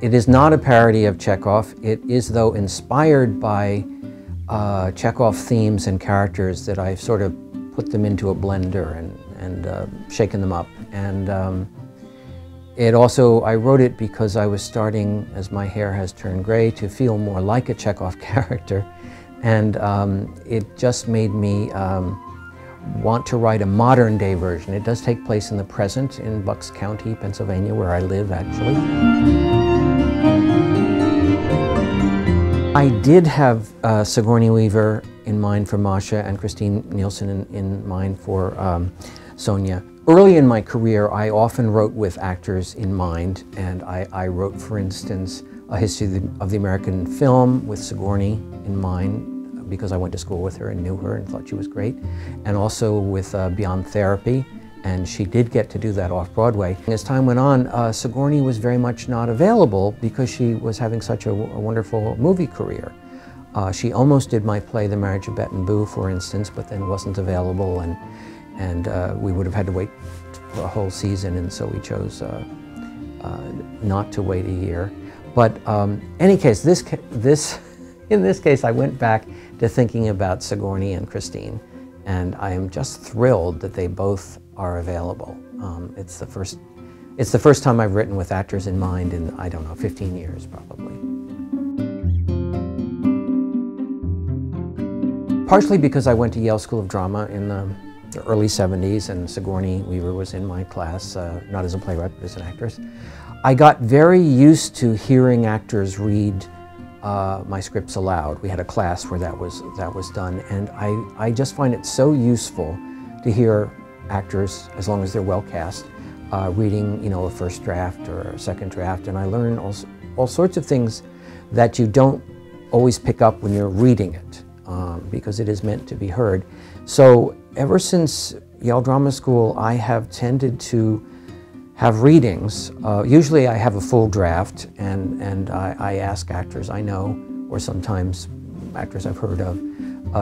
It is not a parody of Chekhov. It is, though, inspired by Chekhov themes and characters that I've sort of put them into a blender and shaken them up. And it also, I wrote it because I was starting, as my hair has turned gray, to feel more like a Chekhov character. And it just made me want to write a modern day version. It does take place in the present in Bucks County, Pennsylvania, where I live actually. I did have Sigourney Weaver in mind for Masha and Christine Nielsen in mind for Sonia. Early in my career, I often wrote with actors in mind, and I wrote, for instance, A History of the American Film with Sigourney in mind, because I went to school with her and knew her and thought she was great, and also with Beyond Therapy, and she did get to do that off-Broadway. As time went on, Sigourney was very much not available because she was having such a wonderful movie career. She almost did my play, The Marriage of Bette and Boo, for instance, but then wasn't available, and we would have had to wait for a whole season, and so we chose not to wait a year. But any case, in this case, I went back to thinking about Sigourney and Christine, and I am just thrilled that they both are available. It's the first time I've written with actors in mind in, I don't know, 15 years probably. Partially because I went to Yale School of Drama in the early 70s, and Sigourney Weaver was in my class, not as a playwright, but as an actress. I got very used to hearing actors read my scripts aloud. We had a class where that was done, and I just find it so useful to hear actors, as long as they're well cast, reading, you know, a first draft or a second draft, and I learn all sorts of things that you don't always pick up when you're reading it, because it is meant to be heard. So ever since Yale Drama School, I have tended to have readings. Usually I have a full draft, and I ask actors I know, or sometimes actors I've heard of,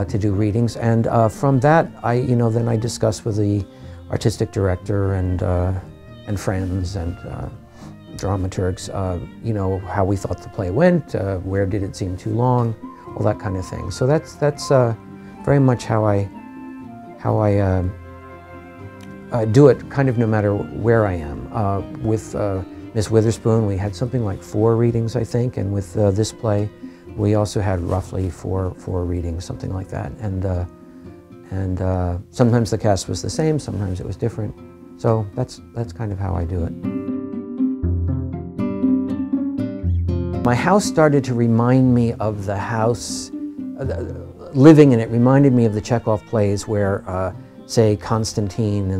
to do readings. And from that, then I discuss with the artistic director and friends and dramaturgs, how we thought the play went, where did it seem too long, all that kind of thing. So that's very much how I do it, kind of no matter where I am. With Miss Witherspoon, we had something like 4 readings, I think, and with this play, we also had roughly four readings, something like that. And sometimes the cast was the same, sometimes it was different. So that's kind of how I do it. My house started to remind me of the house, living in it reminded me of the Chekhov plays where, say, Constantine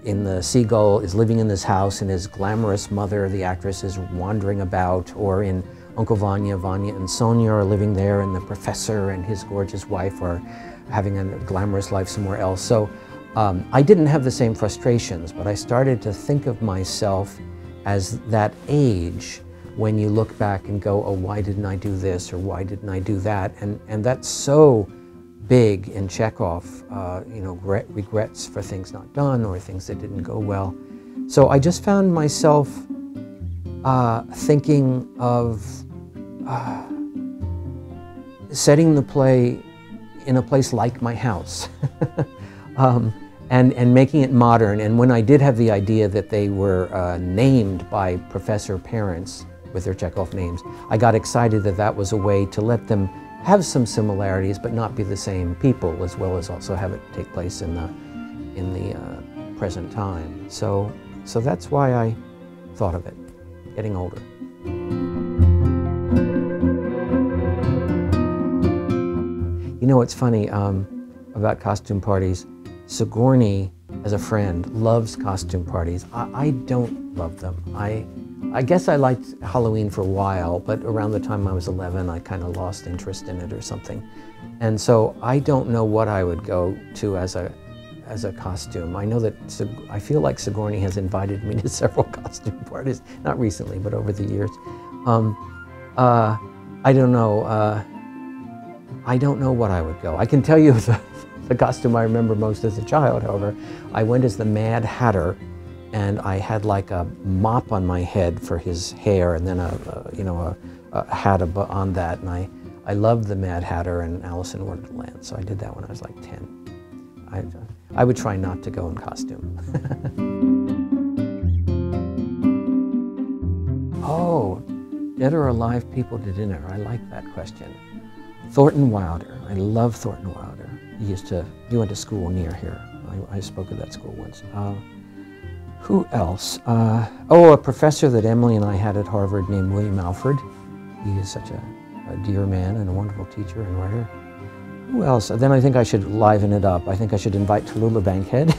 in the Seagull is living in this house, and his glamorous mother, the actress, is wandering about, or in Uncle Vanya and Sonia are living there, and the professor and his gorgeous wife are having a glamorous life somewhere else. So I didn't have the same frustrations, but I started to think of myself as that age when you look back and go, oh, why didn't I do this, or why didn't I do that? And that's so big in Chekhov, regrets for things not done or things that didn't go well. So I just found myself thinking of setting the play in a place like my house and making it modern. And when I did have the idea that they were named by professor parents with their Chekhov names, I got excited that that was a way to let them have some similarities but not be the same people, as well as also have it take place in the present time. So that's why I thought of it, getting older. You know what's funny about costume parties? Sigourney, as a friend, loves costume parties. I don't love them. I guess I liked Halloween for a while, but around the time I was 11, I kind of lost interest in it or something. And so I don't know what I would go to as a costume. I know that I feel like Sigourney has invited me to several costume parties, not recently, but over the years. I don't know. I don't know what I would go. I can tell you the costume I remember most as a child, however. I went as the Mad Hatter and I had like a mop on my head for his hair, and then a hat on that, and I loved the Mad Hatter and Alice in Wonderland, so I did that when I was like 10. I would try not to go in costume. Oh, dead or alive people to dinner. I like that question. Thornton Wilder. I love Thornton Wilder. He went to school near here. I spoke at that school once. Who else? A professor that Emily and I had at Harvard named William Alford. He is such a dear man and a wonderful teacher and writer. Who else? Then I think I should liven it up. I think I should invite Tallulah Bankhead.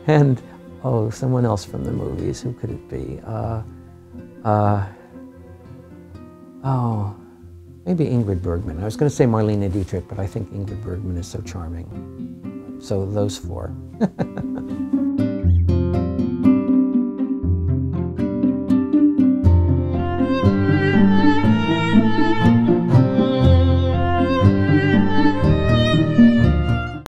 And, someone else from the movies. Who could it be? Maybe Ingrid Bergman. I was going to say Marlene Dietrich, but I think Ingrid Bergman is so charming. So those four.